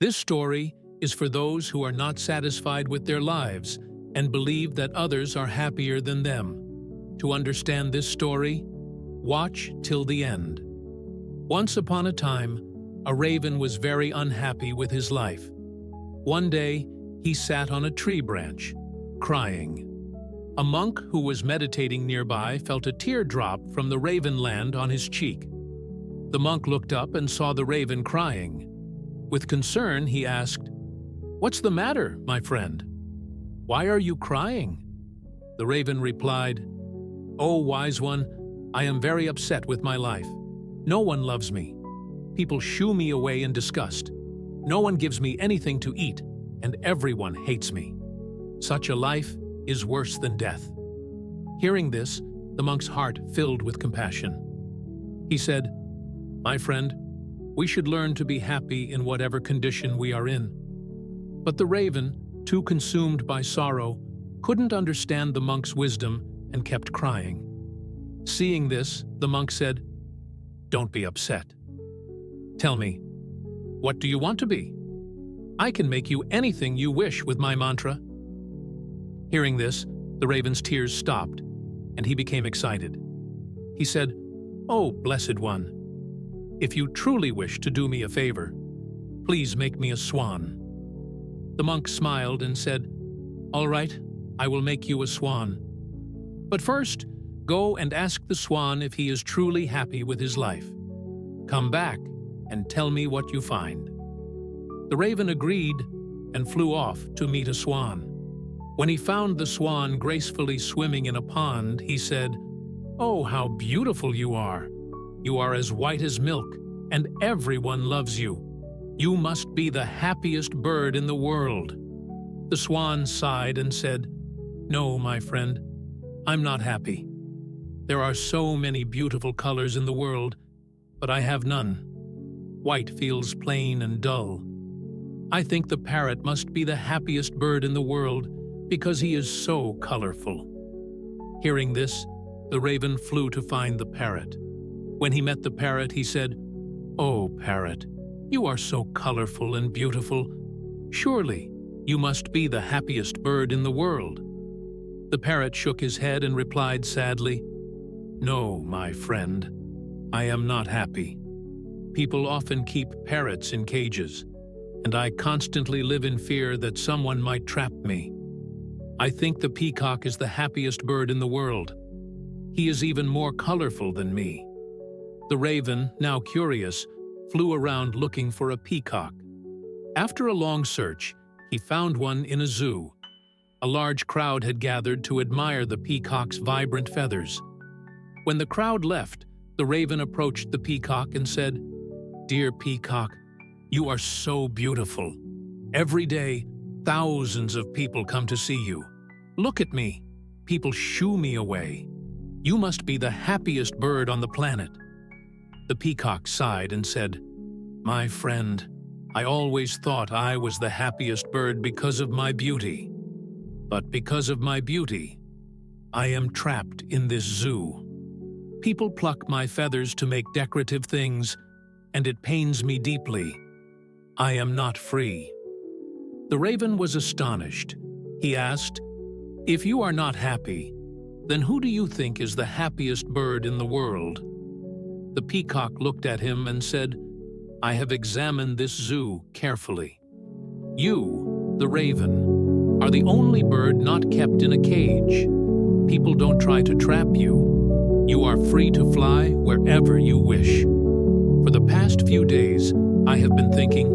This story is for those who are not satisfied with their lives and believe that others are happier than them. To understand this story, watch till the end. Once upon a time, a raven was very unhappy with his life. One day, he sat on a tree branch, crying. A monk who was meditating nearby felt a tear drop from the raven land on his cheek. The monk looked up and saw the raven crying. With concern, he asked, "What's the matter, my friend? Why are you crying?" The raven replied, "Oh, wise one, I am very upset with my life. No one loves me. People shoo me away in disgust. No one gives me anything to eat, and everyone hates me. Such a life is worse than death." Hearing this, the monk's heart filled with compassion. He said, "My friend, we should learn to be happy in whatever condition we are in." But the raven, too consumed by sorrow, couldn't understand the monk's wisdom and kept crying. Seeing this, the monk said, "Don't be upset. Tell me, what do you want to be? I can make you anything you wish with my mantra." Hearing this, the raven's tears stopped, and he became excited. He said, "Oh, blessed one, if you truly wish to do me a favor, please make me a swan." The monk smiled and said, "All right, I will make you a swan. But first, go and ask the swan if he is truly happy with his life. Come back and tell me what you find." The raven agreed and flew off to meet a swan. When he found the swan gracefully swimming in a pond, he said, "Oh, how beautiful you are! You are as white as milk, and everyone loves you. You must be the happiest bird in the world." The swan sighed and said, "No, my friend, I'm not happy. There are so many beautiful colors in the world, but I have none. White feels plain and dull. I think the parrot must be the happiest bird in the world because he is so colorful." Hearing this, the raven flew to find the parrot. When he met the parrot, he said, "Oh, parrot, you are so colorful and beautiful. Surely you must be the happiest bird in the world." The parrot shook his head and replied sadly, "No, my friend, I am not happy. People often keep parrots in cages, and I constantly live in fear that someone might trap me. I think the peacock is the happiest bird in the world. He is even more colorful than me." The raven, now curious, flew around looking for a peacock. After a long search, he found one in a zoo. A large crowd had gathered to admire the peacock's vibrant feathers. When the crowd left, the raven approached the peacock and said, "Dear peacock, you are so beautiful. Every day, thousands of people come to see you. Look at me. People shoo me away. You must be the happiest bird on the planet." The peacock sighed and said, "My friend, I always thought I was the happiest bird because of my beauty. But because of my beauty, I am trapped in this zoo. People pluck my feathers to make decorative things, and it pains me deeply. I am not free." The raven was astonished. He asked, "If you are not happy, then who do you think is the happiest bird in the world?" The peacock looked at him and said, "I have examined this zoo carefully. You, the raven, are the only bird not kept in a cage. People don't try to trap you. You are free to fly wherever you wish. For the past few days, I have been thinking,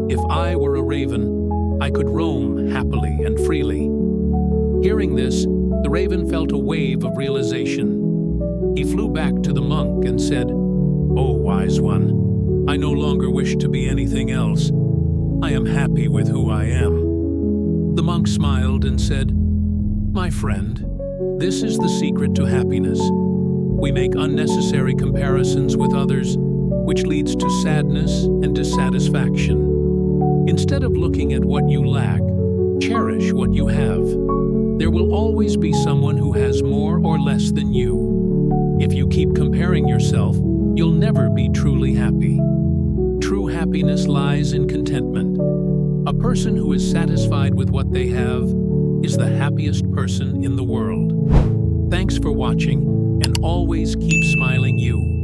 if I were a raven, I could roam happily and freely." Hearing this, the raven felt a wave of realization. He flew back to the monk and said, "Oh, wise one, I no longer wish to be anything else. I am happy with who I am." The monk smiled and said, "My friend, this is the secret to happiness. We make unnecessary comparisons with others, which leads to sadness and dissatisfaction. Instead of looking at what you lack, cherish what you have. There will always be someone who has more or less than you. If you keep comparing yourself, you'll never be truly happy. True happiness lies in contentment. person who is satisfied with what they have is the happiest person in the world. Thanks for watching, and always keep smiling you.